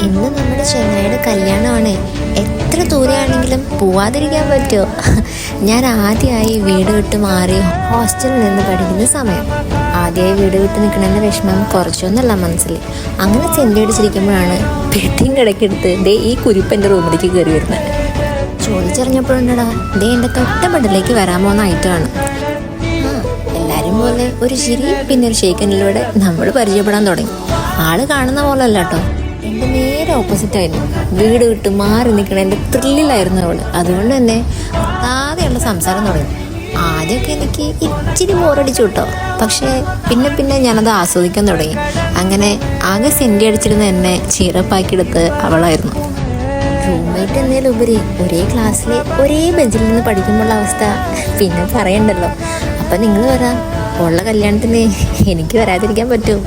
ഇന്ന് നമ്മുടെ ചെങ്ങായിയുടെ കല്യാണമാണ്. എത്ര ദൂരെയാണെങ്കിലും പോവാതിരിക്കാൻ പറ്റുമോ? ഞാൻ ആദ്യമായി വീട് വിട്ട് മാറി ഹോസ്റ്റലിൽ നിന്ന് പഠിക്കുന്ന സമയം. ആദ്യമായി വീട് വിട്ട് നിൽക്കണമെന്ന വിഷമം കുറച്ചൊന്നുമല്ല മനസ്സിൽ. അങ്ങനെ സെൻ്റ് അടിച്ചിരിക്കുമ്പോഴാണ് പെട്ടിയും കിടക്കെടുത്ത് ദേ ഈ കുരിപ്പ് റൂമിലേക്ക് കയറി വരുന്നത്. ചോദിച്ചറിഞ്ഞപ്പോഴുണ്ടടാ ദേ എൻ്റെ തൊട്ട ബെഡിലേക്ക് വരാൻ പോകുന്ന ഐറ്റമാണ്. എല്ലാവരും പോലെ ഒരു ചിരി പിന്നെ ഒരു ഷേക്കനിലൂടെ നമ്മൾ പരിചയപ്പെടാൻ തുടങ്ങി. ആള് കാണുന്ന പോലെ അല്ല കേട്ടോ, എൻ്റെ നേരെ ഓപ്പോസിറ്റ് ആയിരുന്നു. വീട് വിട്ട് മാറി നിൽക്കണ എൻ്റെ ത്രില്ലിലായിരുന്നു അവൾ. അതുകൊണ്ട് തന്നെ ആദ്യമുള്ള സംസാരം തുടങ്ങി. ആദ്യമൊക്കെ എനിക്ക് ഇച്ചിരി ബോറടിച്ചു കേട്ടോ, പക്ഷേ പിന്നെ ഞാനത് ആസ്വദിക്കാൻ തുടങ്ങി. അങ്ങനെ ആകെ സെൻറ്റി അടിച്ചിരുന്ന എന്നെ ചീറപ്പാക്കിയെടുത്ത് അവളായിരുന്നു. റൂംമേറ്റ് എന്നതിലുപരി ഒരേ ക്ലാസ്സിൽ ഒരേ ബെഞ്ചിൽ നിന്ന് പഠിക്കുമ്പോഴുള്ള അവസ്ഥ പിന്നെ പറയണ്ടല്ലോ. അപ്പം നിങ്ങൾ വരാം, ഉള്ള കല്യാണത്തിന് എനിക്ക് വരാതിരിക്കാൻ പറ്റുമോ?